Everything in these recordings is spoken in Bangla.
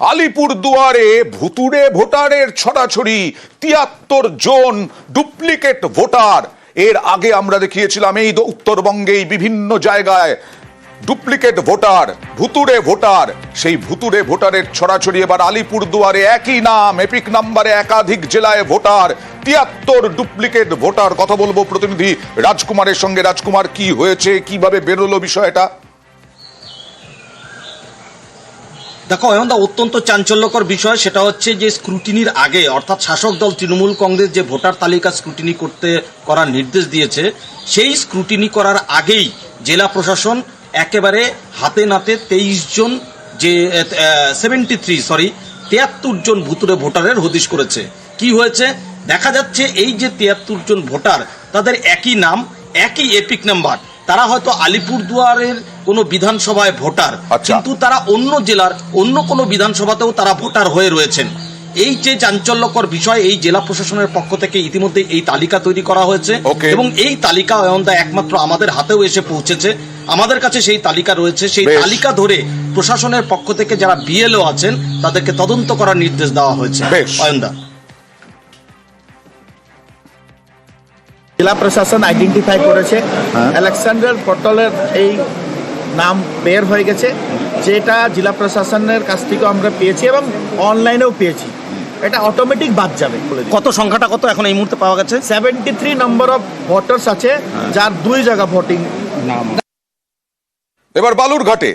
আলিপুরদুয়ারে ভুতুড়ে ভোটারের ছড়াছড়ি, ৭৩ জন ডুপ্লিকেট ভোটার। এর আগে আমরা দেখিয়েছিলাম এই উত্তরবঙ্গে বিভিন্ন জায়গায় ডুপ্লিকেট ভোটার, ভুতুড়ে ভোটার। সেই ভুতুড়ে ভোটারের ছড়াছড়ি এবার আলিপুরদুয়ারে, একই নাম, এপিক নাম্বারে একাধিক জেলায় ভোটার, ৭৩ ডুপ্লিকেট ভোটার। কথা বলবো প্রতিনিধি রাজকুমারের সঙ্গে। রাজকুমার, কি হয়েছে, কিভাবে বেরোলো বিষয়টা? দেখো অয়নদা, অত্যন্ত চাঞ্চল্যকর বিষয়। সেটা হচ্ছে যে স্ক্রুটিনির আগে, অর্থাৎ শাসক দল তৃণমূল কংগ্রেস যে ভোটার তালিকা স্ক্রুটিনি করার নির্দেশ দিয়েছে, সেই স্ক্রুটিনি করার আগেই জেলা প্রশাসন একেবারে হাতে নাতে ৭৩ জন ভুতুড়ে ভোটারের হদিশ করেছে। কি হয়েছে দেখা যাচ্ছে, এই যে ৭৩ জন ভোটার, তাদের একই নাম, একই এপিক নাম্বার। তারা হয়তো আলিপুরদুয়ারের কোনো বিধানসভায় ভোটার, কিন্তু তারা অন্য জেলার অন্য কোনো বিধানসভাতেও তারা ভোটার হয়ে রয়েছেন। এই যে চাঞ্চল্যকর বিষয়, এই জেলা প্রশাসনের পক্ষ থেকে ইতিমধ্যে এই তালিকা তৈরি করা হয়েছে এবং এই তালিকা অয়নদা একমাত্র আমাদের হাতেও এসে পৌঁছেছে। আমাদের কাছে সেই তালিকা রয়েছে। সেই তালিকা ধরে প্রশাসনের পক্ষ থেকে যারা বিএলও আছেন তাদেরকে তদন্ত করার নির্দেশ দেওয়া হয়েছে। অয়নদা, জেলা প্রশাসন আইডেন্টিফাই করেছে আলেকজান্ডার পোর্টালের এই নাম বের হয়ে গেছে, যেটা জেলা প্রশাসনের কাছ থেকে আমরা পেয়েছি এবং অনলাইনেও পেয়েছি। এটা অটোমেটিক বাদ যাবে। কত সংখ্যাটা কত এখন এই মুহূর্তে পাওয়া গেছে? 73 নম্বর অফ ভোটার্স আছে, যার 2 জায়গা ভোটিং নাম। এবার বালুরঘাটে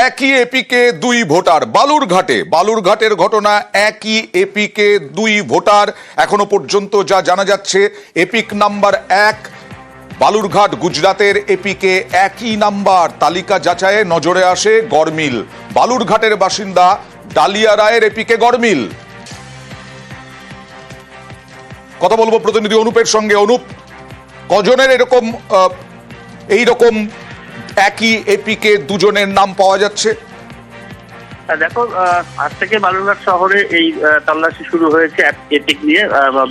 একই এপিকে 2 ভোটার। বালুরঘাটের ঘটনা, একই এপিকে 2 ভোটার। এখনো পর্যন্ত যা জানা যাচ্ছে, এপিক নাম্বার 1 বালুরঘাট গুজরাতের এপিকে একই নাম্বার। তালিকা যাচাইয়ে নজরে আসে গড়মিল। বালুরঘাটের বাসিন্দা ডালিয়া রায়ের এপিকে গড়মিল। কথা বলবো প্রতিনিধি অনুপের সঙ্গে। অনুপ, কজনের এইরকম একই এপিকে 2 জনের নাম পাওয়া যাচ্ছে? দেখো, আজ থেকে বালুরঘাট শহরে এই তল্লাশি শুরু হয়েছে এপিক নিয়ে।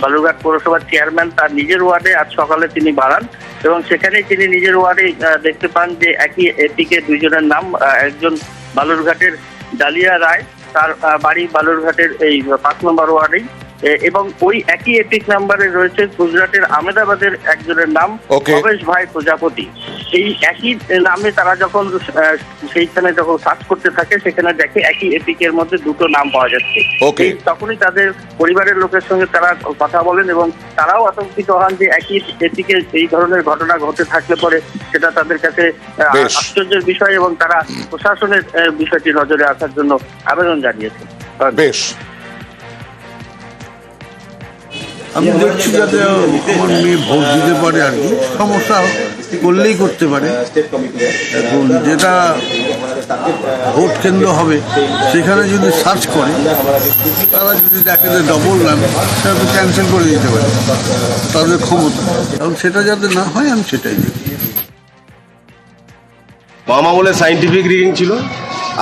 বালুরঘাট পৌরসভার চেয়ারম্যান তার নিজের ওয়ার্ডে আজ সকালে তিনি বাড়ান এবং সেখানে তিনি নিজের ওয়ার্ডে দেখতে পান যে একই এপিকে 2 জনের নাম। একজন বালুরঘাটের ডালিয়া রায়, তার বাড়ি বালুরঘাটের এই 5 নম্বর ওয়ার্ডেই, এবং ওই একই এপিক নাম্বারে রয়েছে গুজরাটের আহমেদাবাদের একজনের নাম ভবেশ ভাই প্রজাপতি। এই একই নামে তারা যখন সেইখানে যখন সার্চ করতে থাকে, সেখানে দেখে একই এপিকের মধ্যে 2টো নাম পাওয়া যাচ্ছে। তখনই তাদের পরিবারের লোকের সঙ্গে তারা কথা বলেন এবং তারাও আতঙ্কিত হন যে একই এপিকে এই ধরনের ঘটনা ঘটে থাকলে পরে সেটা তাদের কাছে আশ্চর্যের বিষয় এবং তারা প্রশাসনের বিষয়টি নজরে আসার জন্য আবেদন জানিয়েছে। বেশ, আমি দেখছি যাতে আমার মেয়ে ভোট দিতে পারে, আর কি সমস্যা করলেই করতে পারে। এখন যেটা ভোট কেন্দ্র হবে সেখানে যদি সার্চ করে, তারা যদি দেখে যে ডবল নাম, সেটা তো ক্যান্সেল করে দিতে পারে, তাদের ক্ষমতা। এবং সেটা যাতে না হয়, আমি সেটাই দেখি। বাম আমলে সাইন্টিফিক রিডিং ছিল,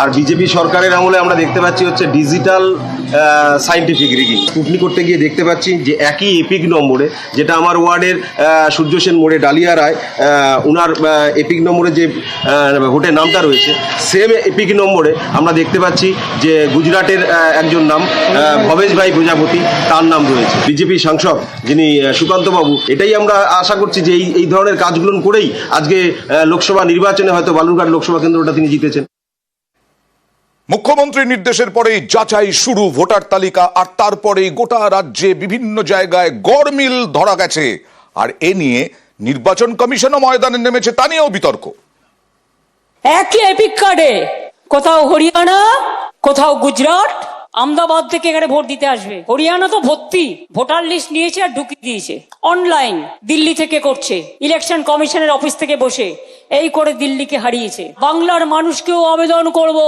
আর বিজেপি সরকারের আমলে আমরা দেখতে পাচ্ছি হচ্ছে ডিজিটাল সাইন্টিফিক রিডিং। স্ক্রুটিনি করতে গিয়ে দেখতে পাচ্ছি যে একই এপিক নম্বরে, যেটা আমার ওয়ার্ডের সূর্য সেন মোড়ে ডালিয়া রায়, ওনার এপিক নম্বরে যে ভোটের নামটা রয়েছে, সেম এপিক নম্বরে আমরা দেখতে পাচ্ছি যে গুজরাটের একজন নাম ভবেশ ভাই প্রজাপতি, তার নাম রয়েছে। বিজেপি সাংসদ যিনি সুকান্ত বাবু, এটাই আমরা আশা করছি যে এই ধরনের কাজগুলো করেই আজকে লোকসভা নির্বাচনে হয়তো বালুরঘাট লোকসভা কেন্দ্রটা তিনি জিতেছেন। মুখ্যমন্ত্রীর নির্দেশের পরেই যাচাই শুরু ভোটার তালিকা, আর তারপরেই গোটা রাজ্যে বিভিন্ন জায়গায় গড়মিল ধরা গেছে। আর এ নিয়ে নির্বাচন কমিশনও ময়দানে নেমেছে, তা নিয়েও বিতর্ক। একই এপিক কার্ডে কোথাও হরিয়ানা, কোথাও গুজরাট, আহমেদাবাদ থেকে এখানে ভোট দিতে আসবে। হরিয়ানা তো ভর্তি, ভোটার লিস্ট নিয়েছে আর ঢুকিয়ে দিয়েছে অনলাইন। দিল্লি থেকে করছে, ইলেকশন কমিশনের অফিস থেকে বসে, এই করে দিল্লিকে হারিয়েছে। বাংলার মানুষকেও আবেদন করব,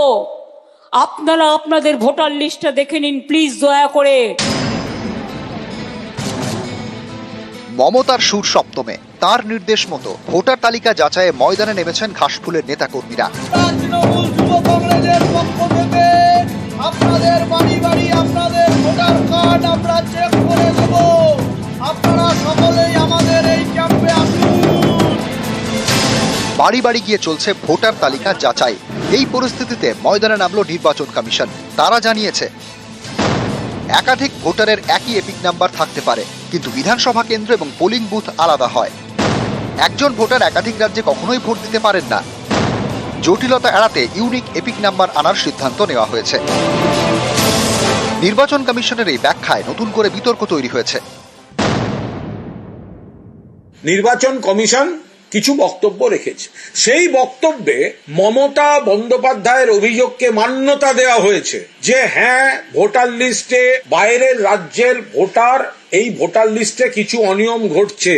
আপনারা আপনাদের ভোটার লিস্টটা দেখে নিন প্লিজ, দয়া করে। মমতার সুর সপ্তমে, তার নির্দেশ মতো ভোটার তালিকা যাচাইয়ে ময়দানে নেমেছেন ঘাসফুলের নেতাকর্মীরা। আপনাদের বাড়ি বাড়ি আপনাদের ভোটার কার্ড আমরা চেক করে দেব, আপনারা সকলেই আমাদের এই ক্যাম্পে আসুন। বাড়ি বাড়ি গিয়ে চলছে ভোটার তালিকা যাচাই। এই পরিস্থিতিতে ময়দানে নামল নির্বাচন কমিশন। তারা জানিয়েছে একাধিক ভোটারের একই এপিক নাম্বার থাকতে পারে, কিন্তু বিধানসভা কেন্দ্র এবং পোলিং বুথ আলাদা হয়। একজন ভোটার একাধিক রাজ্যে কখনোই ভোট দিতে পারেন না। জটিলতা এড়াতে ইউনিক এপিক নাম্বার আনার সিদ্ধান্ত নেওয়া হয়েছে। নির্বাচন কমিশনের এই ব্যাখ্যায় নতুন করে বিতর্ক তৈরি হয়েছে। নির্বাচন কমিশন কিছু বক্তব্য রেখেছে, সেই বক্তব্যে মমতা বন্দ্যোপাধ্যায়ের অভিযোগকে মান্যতা দেওয়া হয়েছে যে হ্যাঁ, ভোটার লিস্টে বাইরের রাজ্যের ভোটার এই ভোটার লিস্টে কিছু অনিয়ম ঘটছে।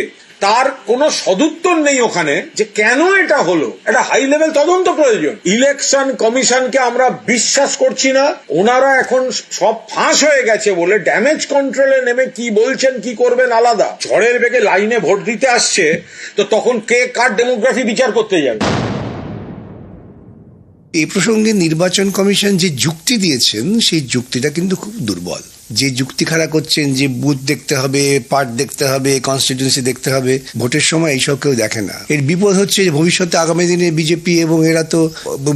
তার কোনো সদুত্তর নেই ওখানে যে কেন এটা হলো। একটা হাই লেভেল তদন্ত প্রয়োজন। ইলেকশন কমিশনকে আমরা বিশ্বাস করছি না। ওনারা এখন সব ফাঁস হয়ে গেছে বলে ড্যামেজ কন্ট্রোলে নেমে কি বলছেন কি করবেন আলাদা। ঝড়ের বেগে লাইনে ভোট দিতে আসছে, তো তখন কে কার ডেমোগ্রাফি বিচার করতে যাবে। এই প্রসঙ্গে নির্বাচন কমিশন যে যুক্তি দিয়েছেন সেই যুক্তিটা কিন্তু খুব দুর্বল। যে যুক্তি খাড়া করছেন যে বুথ দেখতে হবে, পার্ট দেখতে হবে, কনস্টিটিউয়েন্সি দেখতে হবে, ভোটের সময় এইসব কেউ দেখে না। এর বিপদ হচ্ছে যে ভবিষ্যতে আগামী দিনে বিজেপি এবং এরা তো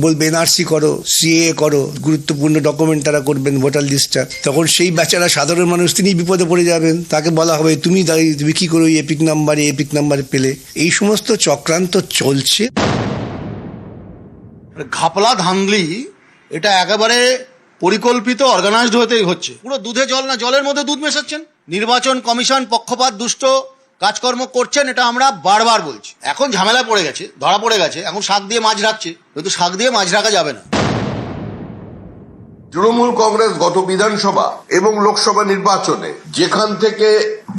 বলবে এনআরসি করো, সিএ করো, গুরুত্বপূর্ণ ডকুমেন্ট তারা করবেন ভোটার লিস্টটা। তখন সেই বেচারা সাধারণ মানুষ তিনি বিপদে পড়ে যাবেন। তাকে বলা হবে তুমি কি করো এপিক নাম্বার পেলে। এই সমস্ত চক্রান্ত চলছে। ঘাপলা ধান্দলি এটা একেবারে পরিকল্পিত অর্গানাইজড হতেই হচ্ছে। পুরো দুধে জল না জলের মধ্যে দুধ মেশাচ্ছেন। নির্বাচন কমিশন পক্ষপাত দুষ্ট কাজকর্ম করছেন, এটা আমরা বারবার বলছি। এখন ঝামেলা পড়ে গেছে, ধরা পড়ে গেছে, এখন শাক দিয়ে মাছ রাখছে, কিন্তু শাক দিয়ে মাছ রাখা যাবে না। তৃণমূল কংগ্রেস গত বিধানসভা এবং লোকসভা নির্বাচনে যেখান থেকে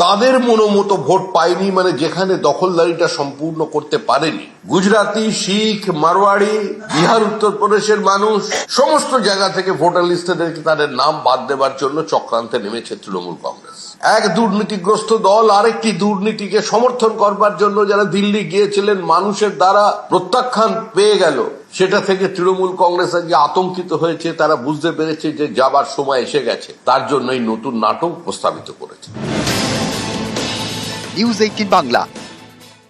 তাদের মনোমতো ভোট পায়নি, মানে যেখানে দখলদারিটা সম্পূর্ণ করতে পারেনি, গুজরাটি, শিখ, মারওয়াড়ি, বিহার, উত্তরপ্রদেশের মানুষ সমস্ত জায়গা থেকে ভোটার লিস্টে তাদের নাম বাদ দেবার জন্য চক্রান্তে নেমেছে তৃণমূল কংগ্রেস। এক দুর্নীতিগ্রস্ত দল আরেকটি দুর্নীতিকে সমর্থন করবার জন্য যারা দিল্লি গিয়েছিলেন, মানুষের দ্বারা প্রত্যাখ্যান পেয়ে গেল, সেটা থেকে তৃণমূল কংগ্রেস আজকে আতঙ্কিত হয়েছে। তারা বুঝতে পেরেছে যে যাবার সময় এসে গেছে, তার জন্য এই নতুন নাটক প্রস্তাবিত করেছে। নিউজ 18 বাংলা।